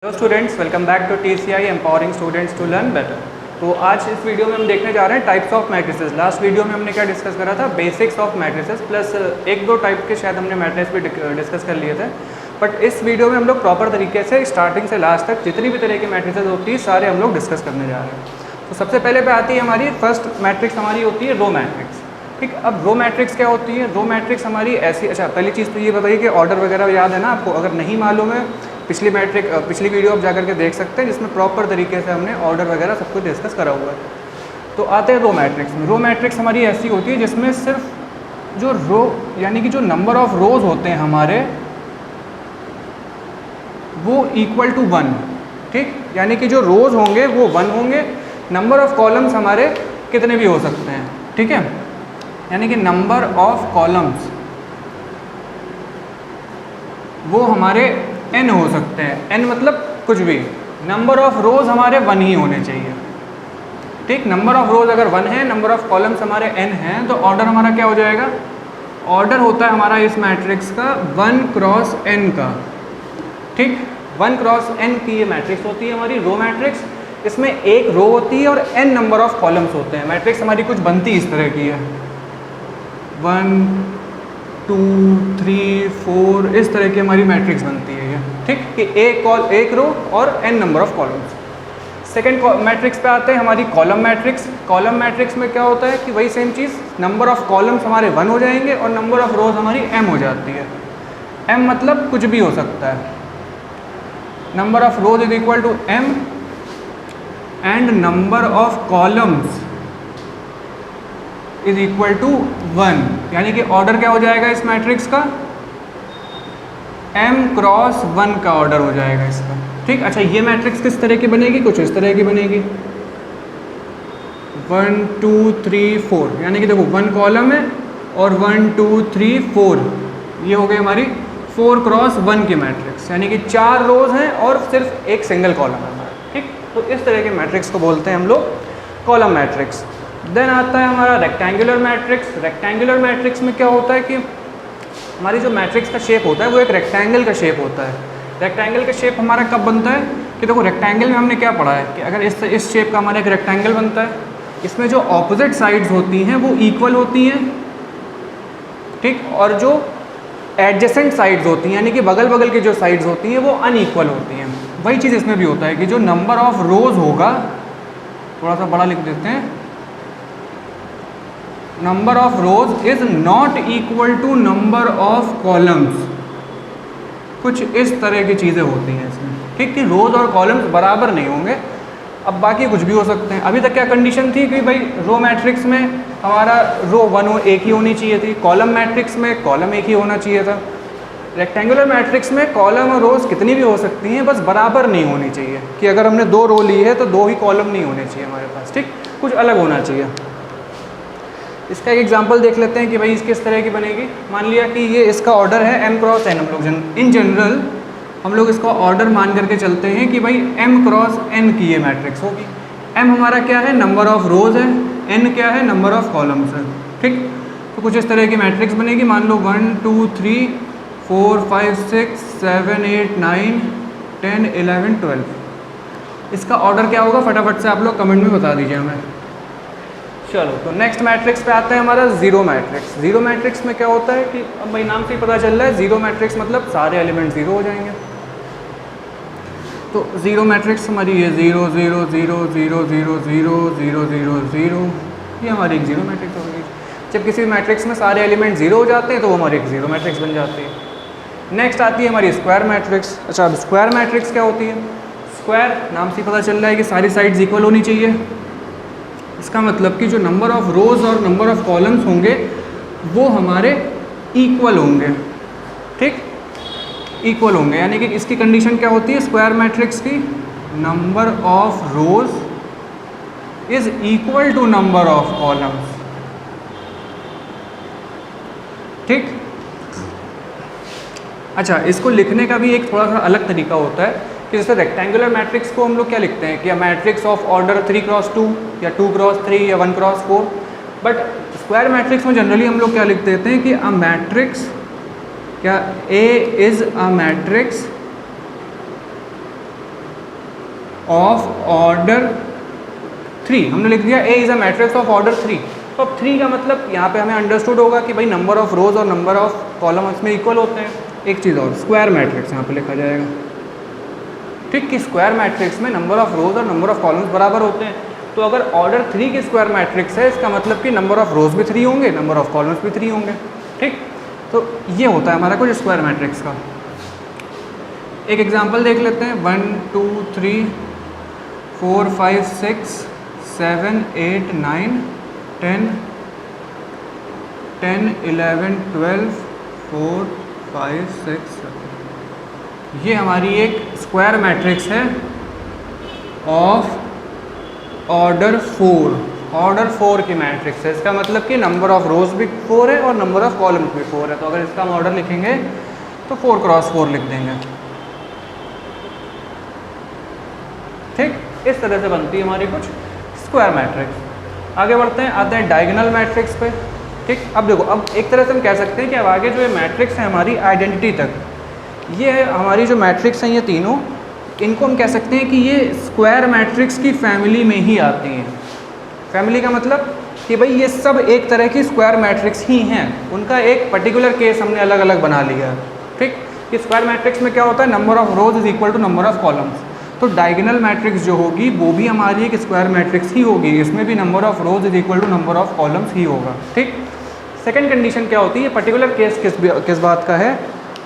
Hello students, welcome back to TCI empowering students to learn better. तो आज इस video में हम देखने जा रहे हैं types of matrices. Last video में हमने क्या डिस्कस करा था, बेसिक्स ऑफ मैट्रिसेस प्लस एक दो टाइप के शायद हमने मैट्रिसेस भी डिस्कस कर लिए थे। बट इस वीडियो में हम लोग प्रॉपर तरीके से स्टार्टिंग से लास्ट तक जितनी भी तरह की मैट्रिसेस होती है सारे हम लोग डिस्कस करने जा रहे हैं। तो सबसे पहले पे आती है हमारी फर्स्ट मैट्रिक्स, हमारी होती है रो मैट्रिक्स। ठीक, अब रो मैट्रिक्स क्या होती है? रो मैट्रिक्स हमारी ऐसी, अच्छा पहली चीज़ तो ये बताइए कि ऑर्डर वगैरह याद है ना आपको? अगर नहीं मालूम है पिछली वीडियो आप जाकर के देख सकते हैं जिसमें प्रॉपर तरीके से हमने ऑर्डर वगैरह सब कुछ डिस्कस करा हुआ है। तो आते हैं रो मैट्रिक्स में। रो मैट्रिक्स हमारी ऐसी होती है जिसमें सिर्फ जो रो यानी कि जो नंबर ऑफ रोज होते हैं हमारे वो इक्वल टू 1। ठीक, यानी कि जो रोज होंगे वो 1 होंगे, नंबर ऑफ कॉलम्स हमारे कितने भी हो सकते हैं। ठीक है, यानी कि नंबर ऑफ कॉलम्स वो हमारे n हो सकते हैं। n मतलब कुछ भी, नंबर ऑफ रोज हमारे 1 ही होने चाहिए। ठीक, नंबर ऑफ रोज अगर 1 है, नंबर ऑफ कॉलम्स हमारे n हैं, तो ऑर्डर हमारा क्या हो जाएगा? ऑर्डर होता है हमारा इस मैट्रिक्स का 1 क्रॉस n का। ठीक, 1 क्रॉस n की ये मैट्रिक्स होती है हमारी रो मैट्रिक्स। इसमें एक रो होती है और n नंबर ऑफ कॉलम्स होते हैं। मैट्रिक्स हमारी कुछ बनती इस तरह की है, 1 2 3 4 इस तरह की हमारी मैट्रिक्स बनती है ये। ठीक, कि एक रो और n number of columns. Second matrix पे आते हैं हमारी कॉलम मैट्रिक्स। कॉलम मैट्रिक्स में क्या होता है कि वही same cheese, number of columns हमारे 1 हो जाएंगे और नंबर ऑफ रोज हमारी m हो जाती है। m मतलब कुछ भी हो सकता है। Number of rows is equal to m and number of columns is equal to 1। यानी कि ऑर्डर क्या हो जाएगा इस मैट्रिक्स का? m क्रॉस 1 का ऑर्डर हो जाएगा इसका। ठीक, अच्छा ये मैट्रिक्स किस तरह की बनेगी? कुछ इस तरह की बनेगी, 1 2 3 4। यानी कि देखो 1 कॉलम है और 1 2 3 4, ये हो गई हमारी 4 क्रॉस 1 की मैट्रिक्स। यानी कि 4 रोज हैं और सिर्फ एक सिंगल कॉलम है हमारा। ठीक, तो इस तरह के मैट्रिक्स को बोलते हैं हम लोग कॉलम मैट्रिक्स। देन आता है हमारा रेक्टेंगुलर मैट्रिक्स। रेक्टेंगुलर मैट्रिक्स में क्या होता है कि हमारी जो मैट्रिक्स का शेप होता है वो एक रेक्टेंगल का शेप होता है। रेक्टेंगल का शेप हमारा कब बनता है कि देखो रेक्टेंगल में हमने क्या पढ़ा है कि अगर इस शेप का हमारा एक रेक्टेंगल बनता है, इसमें जो ऑपोजिट साइड्स होती हैं वो इक्वल होती हैं। ठीक, और जो एडजेसेंट साइड्स होती हैं यानी कि बगल बगल की जो साइड्स होती हैं वो अनइक्वल होती हैं। वही चीज़ इसमें भी होता है कि जो नंबर ऑफ रोज होगा, थोड़ा सा बड़ा लिख देते हैं, number of rows is not equal to number of columns. कुछ इस तरह की चीज़ें होती हैं इसमें। ठीक, कि रोज और कॉलम्स बराबर नहीं होंगे। अब बाकी कुछ भी हो सकते हैं। अभी तक क्या कंडीशन थी कि भाई रो मैट्रिक्स में हमारा रो 1 एक ही होनी चाहिए थी, कॉलम मैट्रिक्स में कॉलम एक ही होना चाहिए था। रेक्टेंगुलर मैट्रिक्स में कॉलम और रोज कितनी भी हो सकती हैं, बस बराबर नहीं होनी चाहिए कि अगर हमने 2 रो ली है तो 2 ही कॉलम नहीं होने चाहिए हमारे पास। ठीक, कुछ अलग होना चाहिए। इसका एक एग्जांपल देख लेते हैं कि भाई किस तरह की बनेगी। मान लिया कि ये इसका ऑर्डर है m क्रॉस n। हम लोग इन जनरल हम लोग इसका ऑर्डर मान करके चलते हैं कि भाई m क्रॉस n की ये मैट्रिक्स होगी। m हमारा क्या है? नंबर ऑफ रोज है, n क्या है? नंबर ऑफ कॉलम्स है। ठीक, तो कुछ इस तरह की मैट्रिक्स बनेगी। मान लो 1 2 3 4 5 6 7 8 9 10 11 12। इसका ऑर्डर क्या होगा फटाफट से आप लोग कमेंट में बता दीजिए हमें। चलो, तो नेक्स्ट मैट्रिक्स पे आता है हमारा जीरो मैट्रिक्स। जीरो मैट्रिक्स में क्या होता है कि अब भाई नाम से ही पता चल रहा है, जीरो मैट्रिक्स मतलब सारे एलिमेंट जीरो हो जाएंगे। तो जीरो मैट्रिक्स हमारी ये 0 0 0 0 0 0 0 0 0, ये हमारी एक जीरो मैट्रिक्स हो गई। जब किसी मैट्रिक्स में सारे एलिमेंट जीरो हो जाते हैं तो वो हमारी एक जीरो मैट्रिक्स बन जाती है। नेक्स्ट आती है हमारी स्क्वायर मैट्रिक्स। अच्छा, अब स्क्वायर मैट्रिक्स क्या होती है? स्क्वायर नाम से ही पता चल रहा है कि सारी साइड्स इक्वल होनी चाहिए। इसका मतलब कि जो नंबर ऑफ रोज और नंबर ऑफ कॉलम्स होंगे वो हमारे इक्वल होंगे। ठीक, इक्वल होंगे, यानी कि इसकी कंडीशन क्या होती है स्क्वायर मैट्रिक्स की? Number of rows is equal to number of columns. ठीक, अच्छा इसको लिखने का भी एक थोड़ा सा अलग तरीका होता है कि जैसे रेक्टेंगुलर मैट्रिक्स को हम लोग क्या लिखते हैं कि मैट्रिक्स ऑफ ऑर्डर 3 क्रॉस 2 या 2 क्रॉस 3 या 1 क्रॉस 4। बट स्क्वायर मैट्रिक्स में जनरली हम लोग क्या लिख देते हैं कि अ मैट्रिक्स, क्या A is a matrix of order 3, हमने लिख दिया A is a matrix of order 3। तो अब 3 का मतलब यहाँ पे हमें अंडरस्टूड होगा कि भाई नंबर ऑफ रोज और नंबर ऑफ कॉलम इसमें इक्वल होते हैं। एक चीज़ और, स्क्वायर मैट्रिक्स यहाँ पे लिखा जाएगा, ठीक, कि स्क्वायर मैट्रिक्स में नंबर ऑफ रोज और नंबर ऑफ कॉलम्स बराबर होते हैं। तो अगर ऑर्डर 3 की स्क्वायर मैट्रिक्स है, इसका मतलब कि नंबर ऑफ रोज भी 3 होंगे, नंबर ऑफ कॉलम्स भी 3 होंगे, ठीक। तो ये होता है हमारा कुछ स्क्वायर मैट्रिक्स का। एक एग्जांपल देख लेते हैं, 1 2 3 4 5 6 7 8 9 10 10 11 12 4 5 6 7। ये हमारी एक स्क्वायर मैट्रिक्स है ऑफ ऑर्डर 4, ऑर्डर 4 की मैट्रिक्स है। इसका मतलब कि नंबर ऑफ रोज भी 4 है और नंबर ऑफ कॉलम्स भी 4 है। तो अगर इसका हम ऑर्डर लिखेंगे तो 4 क्रॉस 4 लिख देंगे, ठीक। इस तरह से बनती है हमारी कुछ स्क्वायर मैट्रिक्स। आगे बढ़ते हैं, आते हैं डायगोनल मैट्रिक्स पे, ठीक। अब देखो, अब एक तरह से हम कह सकते हैं कि अब आगे जो ये मैट्रिक्स है हमारी आइडेंटिटी तक, ये है हमारी जो मैट्रिक्स हैं ये तीनों, इनको हम कह सकते हैं कि ये स्क्वायर मैट्रिक्स की फैमिली में ही आती हैं। फैमिली का मतलब कि भाई ये सब एक तरह की स्क्वायर मैट्रिक्स ही हैं, उनका एक पर्टिकुलर केस हमने अलग अलग बना लिया, ठीक। कि स्क्वायर मैट्रिक्स में क्या होता है, number of rows is equal to number of columns. तो डायगोनल मैट्रिक्स जो होगी वो भी हमारी एक स्क्वायर मैट्रिक्स ही होगी, इसमें भी number of rows is equal to number of columns ही होगा, ठीक। सेकंड कंडीशन क्या होती है, पर्टिकुलर केस किस बात का है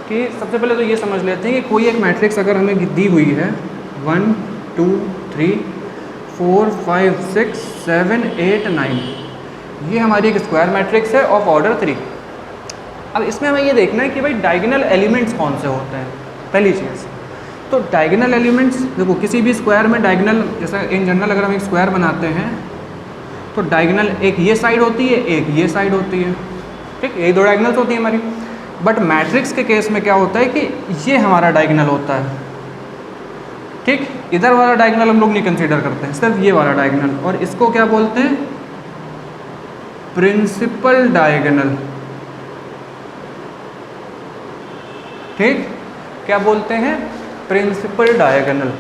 कि सबसे पहले तो ये समझ लेते हैं कि कोई एक मैट्रिक्स अगर हमें दी हुई है 1 2 3 4 5 6 7 8 9, ये हमारी एक स्क्वायर मैट्रिक्स है ऑफ ऑर्डर 3। अब इसमें हमें ये देखना है कि भाई डायगोनल एलिमेंट्स कौन से होते हैं, पहली चीज़। तो डायगोनल एलिमेंट्स देखो, किसी भी स्क्वायर में डायगोनल, जैसा इन जनरल अगर हम एक स्क्वायर बनाते हैं तो डायगोनल एक ये साइड होती है, एक ये साइड होती है, ठीक, यही दो डायगोनल्स होती हैं हमारी। बट मैट्रिक्स के केस में क्या होता है कि ये हमारा डायगोनल होता है, ठीक। इधर वाला डायगोनल हम लोग नहीं कंसीडर करते हैं, सिर्फ ये वाला डायगोनल, और इसको क्या बोलते हैं, प्रिंसिपल डायगोनल, ठीक। क्या बोलते हैं, प्रिंसिपल डायगोनल,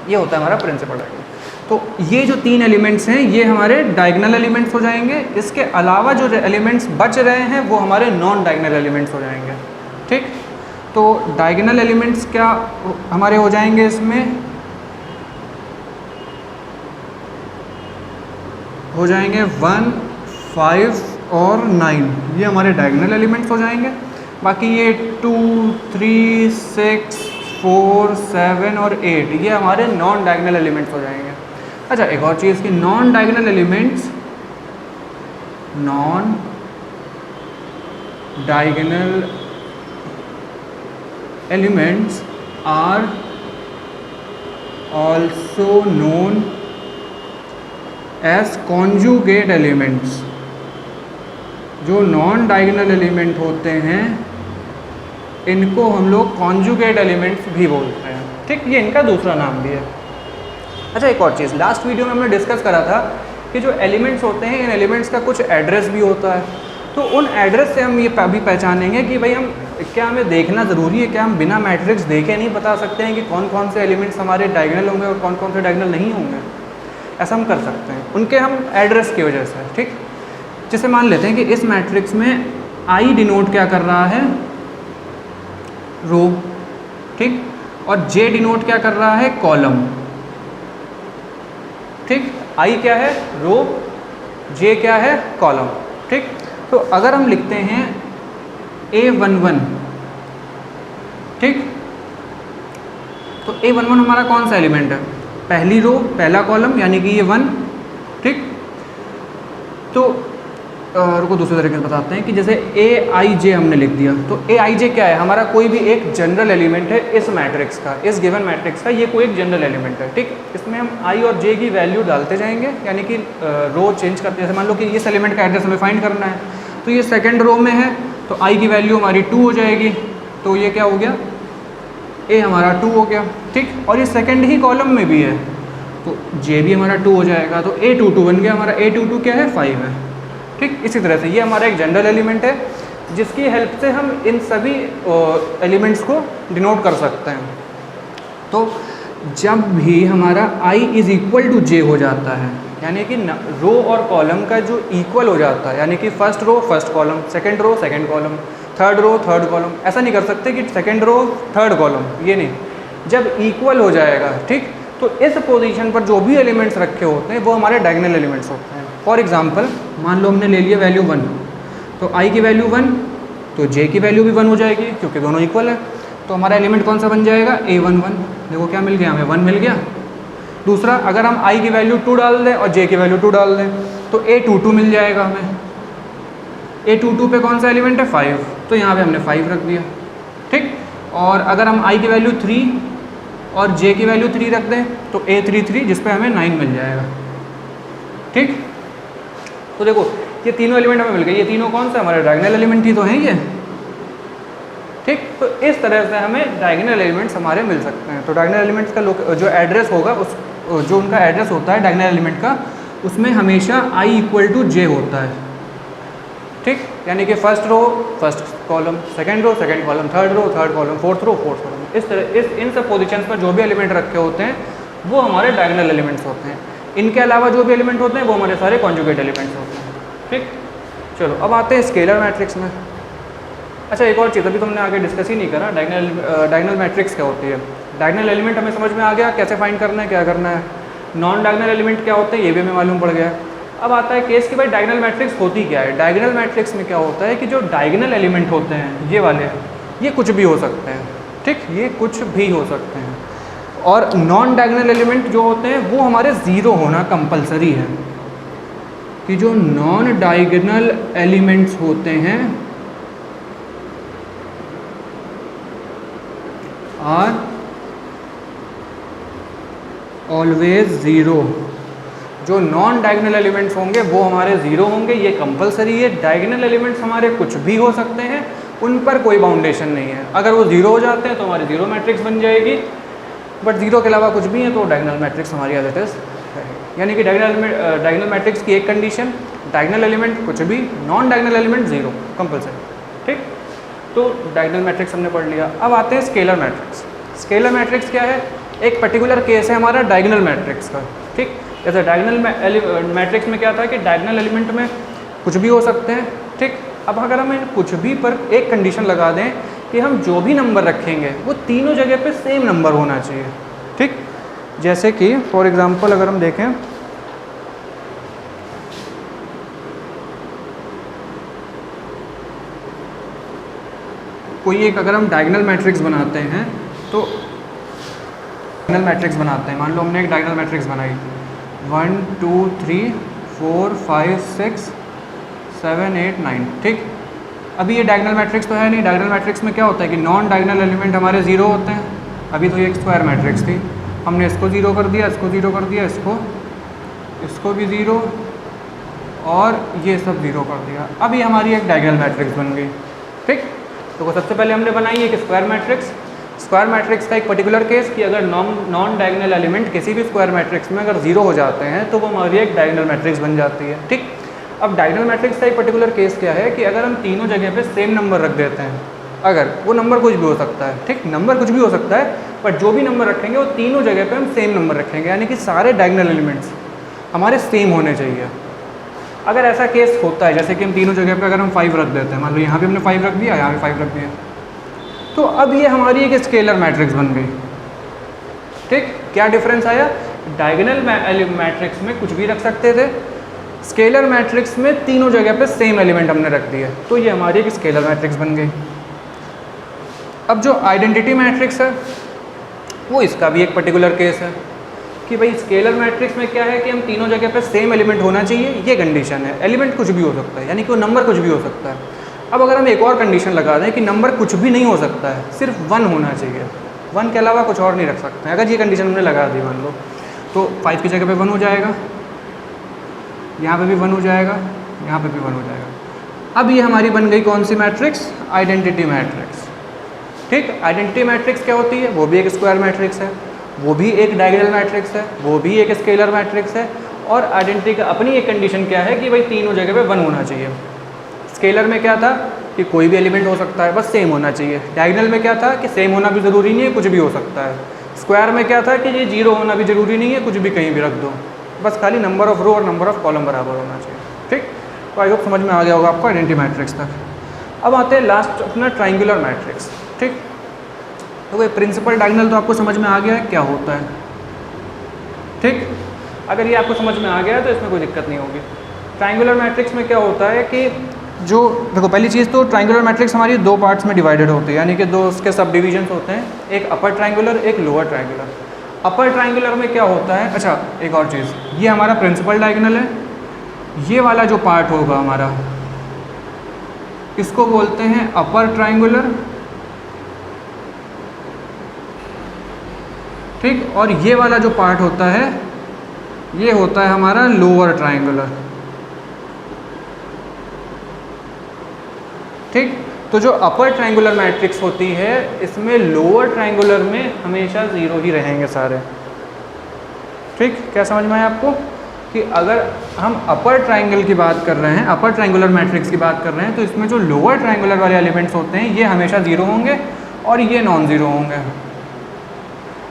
ये होता है हमारा प्रिंसिपल डायगोनल। तो ये जो तीन एलिमेंट्स हैं ये हमारे डायगोनल एलिमेंट्स हो जाएंगे। इसके अलावा जो एलिमेंट्स बच रहे हैं वो हमारे नॉन डायगोनल एलिमेंट्स हो जाएंगे, ठीक। तो डायगोनल एलिमेंट्स क्या हमारे हो जाएंगे, इसमें हो जाएंगे 1 5 और 9, ये हमारे डायगोनल एलिमेंट्स हो जाएंगे। बाकी ये 2 3 6 4 7 और 8 ये हमारे नॉन डायगोनल एलिमेंट्स हो जाएंगे। अच्छा, एक और चीज़ कि non diagonal elements, non diagonal elements are also known as conjugate elements. जो नॉन डायगोनल एलिमेंट होते हैं इनको हम लोग कॉन्जुगेट एलिमेंट्स भी बोलते हैं, ठीक। ये इनका दूसरा नाम भी है। अच्छा, एक और चीज़, लास्ट वीडियो में हमने डिस्कस करा था कि जो एलिमेंट्स होते हैं इन एलिमेंट्स का कुछ एड्रेस भी होता है। तो उन एड्रेस से हम ये भी पहचानेंगे कि भाई हम क्या, हमें देखना ज़रूरी है, क्या हम बिना मैट्रिक्स देखे नहीं बता सकते हैं कि कौन कौन से एलिमेंट्स हमारे डायगोनल होंगे और कौन कौन से डायगोनल नहीं होंगे। ऐसा हम कर सकते हैं उनके हम एड्रेस की वजह से, ठीक। जैसे मान लेते हैं कि इस मैट्रिक्स में आई डिनोट क्या कर रहा है, रो, ठीक, और जे डिनोट क्या कर रहा है, कॉलम, ठीक। आई क्या है, रो, जे क्या है, कॉलम, ठीक। तो अगर हम लिखते हैं A11, ठीक, तो A11 हमारा कौन सा एलिमेंट है, पहली रो पहला कॉलम, यानी कि ये 1, ठीक। तो रुको दूसरे तरीके से बताते हैं कि जैसे Aij हमने लिख दिया, तो Aij क्या है, हमारा कोई भी एक जनरल एलिमेंट है इस मैट्रिक्स का, इस गिवन मैट्रिक्स का ये कोई एक जनरल एलिमेंट है, ठीक। इसमें हम i और j की वैल्यू डालते जाएंगे, यानी कि रो चेंज करते हैं। जैसे मान लो कि इस एलिमेंट का एड्रेस हमें फाइंड करना है, तो ये सेकेंड रो में है, तो i की वैल्यू हमारी 2 हो जाएगी, तो ये क्या हो गया, a हमारा 2 हो गया, ठीक। और ये सेकेंड ही कॉलम में भी है, तो j भी हमारा 2 हो जाएगा, तो A22 बन गया हमारा। A22 क्या है, 5 है, ठीक। इसी तरह से ये हमारा एक जनरल एलिमेंट है जिसकी हेल्प से हम इन सभी एलिमेंट्स को डिनोट कर सकते हैं। तो जब भी हमारा i is equal to j हो जाता है, यानी कि रो और कॉलम का जो इक्वल हो जाता है, यानी कि first row first column, second row second column, third row third column, ऐसा नहीं कर सकते कि सेकंड रो थर्ड कॉलम, ये नहीं, जब इक्वल हो जाएगा, ठीक, तो इस पोजीशन पर जो भी एलिमेंट्स रखे होते हैं वो हमारे डायगोनल एलिमेंट्स होते हैं। फॉर एग्जांपल मान लो हमने ले लिया वैल्यू 1, तो i की वैल्यू 1 तो j की वैल्यू भी 1 हो जाएगी क्योंकि दोनों इक्वल है, तो हमारा एलिमेंट कौन सा बन जाएगा, a11। देखो क्या मिल गया हमें, 1 मिल गया। दूसरा, अगर हम i की वैल्यू 2 डाल दें और j की वैल्यू 2 डाल दें तो a22 मिल जाएगा हमें। a22 पे कौन सा एलिमेंट है, 5, तो यहाँ पे हमने 5 रख दिया, ठीक। और अगर हम i की वैल्यू 3 और j की वैल्यू 3 रख दें तो a33 जिस पे हमें 9 मिल जाएगा, ठीक। तो देखो ये तीनों एलिमेंट हमें मिल गए, ये तीनों कौन सा हमारे डायगोनल एलिमेंट ही तो हैं ये, ठीक। तो इस तरह से हमें डायगोनल एलिमेंट्स हमारे मिल सकते हैं। तो डायगोनल एलिमेंट्स का जो एड्रेस होगा, उस जो उनका एड्रेस होता है डायगोनल एलिमेंट का, उसमें हमेशा i इक्वल टू j होता है, ठीक। यानी कि first row first column, second row second column, third row third column, fourth row fourth column, इस तरह इन सब पोजीशंस पर जो भी एलिमेंट रखे होते हैं वो हमारे डायगोनल एलिमेंट्स होते हैं। इनके अलावा जो भी एलिमेंट होते हैं वो हमारे सारे कॉन्जुगेट एलिमेंट्स होते हैं, ठीक। चलो अब आते हैं स्केलर मैट्रिक्स में। अच्छा, एक और चीज़ अभी तुमने आगे डिस्कस ही नहीं करा, डायगोनल मैट्रिक्स क्या होती है। डायगोनल एलिमेंट हमें समझ में आ गया कैसे फाइंड करना है, क्या करना है। नॉन डायगोनल एलिमेंट क्या होते हैं ये भी हमें मालूम पड़ गया। अब आता है केस कि भाई डायगोनल मैट्रिक्स होती क्या है। डायगोनल मैट्रिक्स में क्या होता है कि जो डायगोनल एलिमेंट होते हैं ये वाले, ये कुछ भी हो सकते हैं, ठीक, ये कुछ भी हो सकते हैं। और नॉन डायगोनल एलिमेंट जो होते हैं वो हमारे ज़ीरो होना कंपलसरी है, कि जो नॉन डायगोनल एलिमेंट्स होते हैं आर ऑलवेज ज़ीरो। जो नॉन डायगोनल एलिमेंट्स होंगे वो हमारे ज़ीरो होंगे, ये कंपलसरी है। डायगोनल एलिमेंट्स हमारे कुछ भी हो सकते हैं, उन पर कोई बाउंडेशन नहीं है। अगर वो ज़ीरो हो जाते हैं तो हमारी ज़ीरो मैट्रिक्स बन जाएगी, बट ज़ीरो के अलावा कुछ भी है तो डायगोनल मैट्रिक्स हमारी एज इट इज़ है। यानी कि डायगोनल मैट्रिक्स की एक कंडीशन, डायगोनल एलिमेंट कुछ भी, non diagonal element zero compulsory, ठीक। तो डायगोनल मैट्रिक्स हमने पढ़ लिया। अब आते हैं स्केलर मैट्रिक्स। स्केलर मैट्रिक्स क्या है, एक पर्टिकुलर केस है हमारा डायगोनल मैट्रिक्स का, ठीक। जैसे डायगोनल मैट्रिक्स में क्या था कि डायगोनल एलिमेंट में कुछ भी हो सकते हैं, ठीक। अब अगर हम इन कुछ भी पर एक कंडीशन लगा दें कि हम जो भी नंबर रखेंगे वो तीनों जगह पे सेम नंबर होना चाहिए, ठीक। जैसे कि फॉर एग्जांपल अगर हम देखें, कोई एक अगर हम डायगोनल मैट्रिक्स बनाते हैं तो डायगोनल मैट्रिक्स बनाते हैं, मान लो हमने एक डायगोनल मैट्रिक्स बनाई 1 2 3 4 5 6 7 8 9, ठीक। अभी ये डायगोनल मैट्रिक्स तो है नहीं। डायगोनल मैट्रिक्स में क्या होता है कि नॉन डायगोनल एलिमेंट हमारे ज़ीरो होते हैं। अभी तो ये एक स्क्वायर मैट्रिक्स थी, हमने इसको ज़ीरो कर दिया, इसको ज़ीरो कर दिया, इसको भी ज़ीरो और ये सब ज़ीरो कर दिया। अब ये हमारी एक डायगोनल मैट्रिक्स बन गई, ठीक। तो सबसे पहले हमने बनाई एक स्क्वायर मैट्रिक्स। स्क्वायर मैट्रिक्स का एक पर्टिकुलर केस कि अगर नॉन डायगोनल एलिमेंट किसी भी स्क्वायर मैट्रिक्स में अगर ज़ीरो हो जाते हैं तो वो हमारी एक डायगोनल मैट्रिक्स बन जाती है, ठीक। अब डायगोनल मैट्रिक्स का एक पर्टिकुलर केस क्या है कि अगर हम तीनों जगह पे सेम नंबर रख देते हैं, अगर वो नंबर कुछ भी हो सकता है, ठीक, नंबर कुछ भी हो सकता है, बट जो भी नंबर रखेंगे वो तीनों जगह पे हम सेम नंबर रखेंगे, यानी कि सारे डायगोनल एलिमेंट्स हमारे सेम होने चाहिए। अगर ऐसा केस होता है जैसे कि हम तीनों जगह पे अगर हम 5 रख देते हैं, मान लो यहाँ पे हमने 5 रख दिया, यहाँ पे 5 रख दिया, तो अब ये हमारी एक स्केलर मैट्रिक्स बन गई, ठीक। क्या डिफरेंस आया, डायगोनल मैट्रिक्स में कुछ भी रख सकते थे, स्केलर मैट्रिक्स में तीनों जगह पे सेम एलिमेंट हमने रख दिए, तो ये हमारी एक स्केलर मैट्रिक्स बन गई। अब जो आइडेंटिटी मैट्रिक्स है वो इसका भी एक पर्टिकुलर केस है कि भाई स्केलर मैट्रिक्स में क्या है कि हम तीनों जगह पे सेम एलिमेंट होना चाहिए, ये कंडीशन है। एलिमेंट कुछ भी हो सकता है, यानी कि वो नंबर कुछ भी हो सकता है। अब अगर हम एक और कंडीशन लगा दें कि नंबर कुछ भी नहीं हो सकता है, सिर्फ 1 होना चाहिए, 1 के अलावा कुछ और नहीं रख सकते हैं, अगर ये कंडीशन हमने लगा दी मान लो, तो 5 की जगह पे 1 हो जाएगा, यहाँ पे भी 1 हो जाएगा, यहाँ पे भी 1 हो जाएगा। अब ये हमारी बन गई कौन सी मैट्रिक्स, आइडेंटिटी मैट्रिक्स, ठीक। आइडेंटिटी मैट्रिक्स क्या होती है, वो भी एक स्क्वायर मैट्रिक्स है, वो भी एक डायगोनल मैट्रिक्स है, वो भी एक स्केलर मैट्रिक्स है। और आइडेंटिटी का अपनी एक कंडीशन क्या है कि भाई तीनों जगह पे 1 होना चाहिए। स्केलर में क्या था कि कोई भी एलिमेंट हो सकता है, बस सेम होना चाहिए। डायगोनल में क्या था कि सेम होना भी ज़रूरी नहीं है, कुछ भी हो सकता है। स्क्वायर में क्या था कि ये जीरो होना भी ज़रूरी नहीं है, कुछ भी कहीं भी रख दो, बस खाली नंबर ऑफ रो और नंबर ऑफ कॉलम बराबर होना चाहिए। ठीक, तो आई होप समझ में आ गया होगा आपको आइडेंटिटी मैट्रिक्स तक। अब आते हैं लास्ट अपना ट्राइंगुलर मैट्रिक्स। ठीक, तो ये प्रिंसिपल डायगोनल तो आपको समझ में आ गया है क्या होता है। ठीक, अगर ये आपको समझ में आ गया है तो इसमें कोई दिक्कत नहीं होगी। ट्राइंगुलर मैट्रिक्स में क्या होता है कि जो देखो, पहली चीज़ तो ट्राइंगुलर मैट्रिक्स हमारी दो पार्ट्स में डिवाइडेड होती है, यानी कि दो उसके सब डिविजन्स होते हैं, एक अपर ट्राइंगुलर, एक लोअर ट्राइंगुलर। अपर ट्राइंगुलर में क्या होता है, अच्छा एक और चीज़, ये हमारा प्रिंसिपल डायगोनल है, ये वाला जो पार्ट होगा हमारा इसको बोलते हैं अपर ट्राइंगुलर। ठीक, और ये वाला जो पार्ट होता है ये होता है हमारा लोअर ट्राइंगुलर। ठीक, तो जो अपर ट्राइंगुलर मैट्रिक्स होती है इसमें लोअर ट्राइंगुलर में हमेशा ज़ीरो ही रहेंगे सारे। ठीक, क्या समझ में आया आपको कि अगर हम अपर ट्राइंगल की बात कर रहे हैं, अपर ट्राइंगुलर मैट्रिक्स की बात कर रहे हैं, तो इसमें जो लोअर ट्राइंगुलर वाले एलिमेंट्स होते हैं ये हमेशा ज़ीरो होंगे और ये नॉन ज़ीरो होंगे,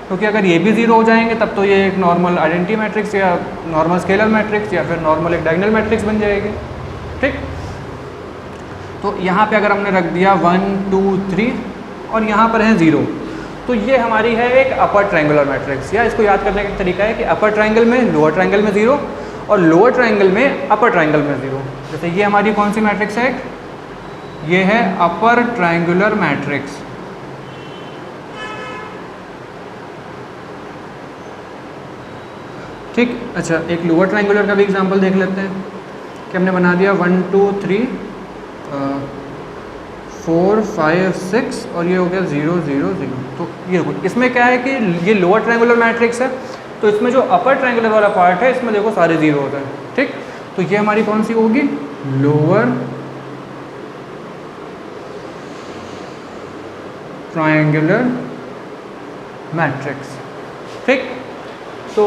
क्योंकि अगर ये भी ज़ीरो हो जाएंगे तब तो ये एक नॉर्मल आइडेंटिटी मैट्रिक्स या नॉर्मल स्केलर मैट्रिक्स या फिर नॉर्मल एक डायगोनल मैट्रिक्स बन जाएगी। ठीक, तो यहाँ पे अगर हमने रख दिया 1 2 3 और यहाँ पर है 0, तो ये हमारी है एक अपर ट्रायंगुलर मैट्रिक्स। या इसको याद करने का तरीका है कि अपर ट्रायंगल में लोअर ट्रायंगल में 0 और लोअर ट्रायंगल में अपर ट्रायंगल में 0। जैसे ये हमारी कौन सी मैट्रिक्स है, ये है अपर ट्रायंगुलर मैट्रिक्स। ठीक, अच्छा एक लोअर ट्रायंगुलर का भी एग्जांपल देख लेते हैं कि हमने बना दिया 1 2 3 4 5 6 और ये हो गया 0 0 0। तो ये इसमें क्या है कि ये लोअर ट्रायंगुलर मैट्रिक्स है, तो इसमें जो अपर ट्रायंगुलर वाला पार्ट है इसमें देखो सारे 0 होते हैं। ठीक, तो ये हमारी कौन सी होगी, लोअर ट्रायंगुलर मैट्रिक्स। ठीक, तो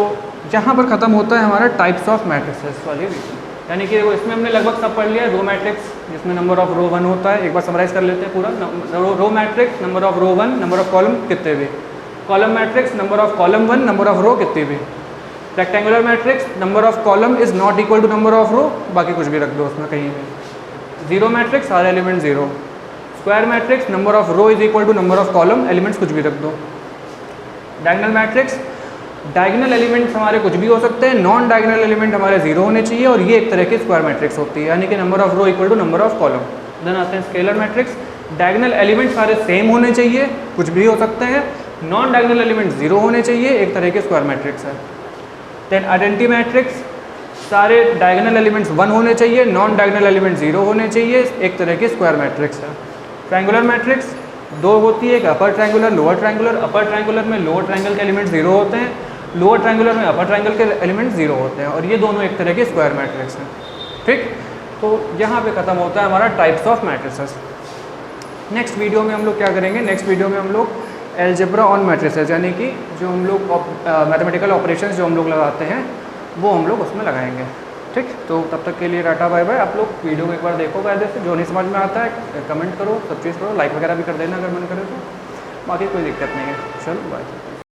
यहाँ पर ख़त्म होता है हमारा टाइप्स ऑफ मैट्रिसेस वाली रीजन। यानी कि इसमें हमने लगभग सब पढ़ लिया। रो मैट्रिक्स जिसमें नंबर ऑफ रो 1 होता है, एक बार समराइज कर लेते हैं पूरा। Row matrix number of row 1, number of column कितने भी। Column matrix number of column 1, number of row कितने भी। Rectangular matrix number of column is not equal to number of row, बाकी कुछ भी रख दो उसमें कहीं भी। जीरो मैट्रिक्स सारे element 0। Square matrix number of row is equal to number of column, elements कुछ भी रख दो। डायगोनल मैट्रिक्स डायगोनल एलिमेंट्स हमारे कुछ भी हो सकते हैं, नॉन डायगोनल एलिमेंट हमारे 0 होने चाहिए, और ये एक तरह की स्क्वायर मैट्रिक्स होती है, यानी कि number of row equal to number of column. Then आते हैं स्केलर मैट्रिक्स। डायगोनल एलिमेंट सारे सेम होने चाहिए, कुछ भी हो सकते हैं, नॉन डायगोनल एलिमेंट 0 होने चाहिए, एक तरह की स्क्वायर मैट्रिक्स है। देन आइडेंटिटी मैट्रिक्स सारे डायगोनल एलिमेंट्स 1 होने चाहिए, नॉन डायगोनल एलिमेंट 0 होने चाहिए, एक तरह की स्क्वायर मैट्रिक्स है। ट्रायंगुलर मैट्रिक्स 2 होती है, एक upper triangular, lower triangular. Upper triangular में लोअर ट्रायंगल के एलिमेंट 0 होते हैं, लोअर ट्रायंगुलर में अपर ट्रायंगल के एलिमेंट 0 होते हैं, और ये दोनों एक तरह के स्क्वायर मैट्रिक्स हैं। ठीक, तो यहाँ पे ख़त्म होता है हमारा types of matrices. Next video में हम लोग क्या करेंगे, नेक्स्ट वीडियो में हम लोग एल्जेब्रा ऑन मैट्रिसेस, यानी कि जो हम लोग मैथमेटिकल ऑपरेशंस जो हम लोग लगाते हैं वो हम लोग उसमें लगाएंगे। ठीक, तो तब तक के लिए टाटा बाय बाय। आप लोग वीडियो को एक बार देखो, कायदे से जो नहीं समझ में आता है कमेंट करो, सब चीज़ करो, लाइक वगैरह भी कर देना अगर मन करे तो, बाकी कोई दिक्कत नहीं है। चलो बाय।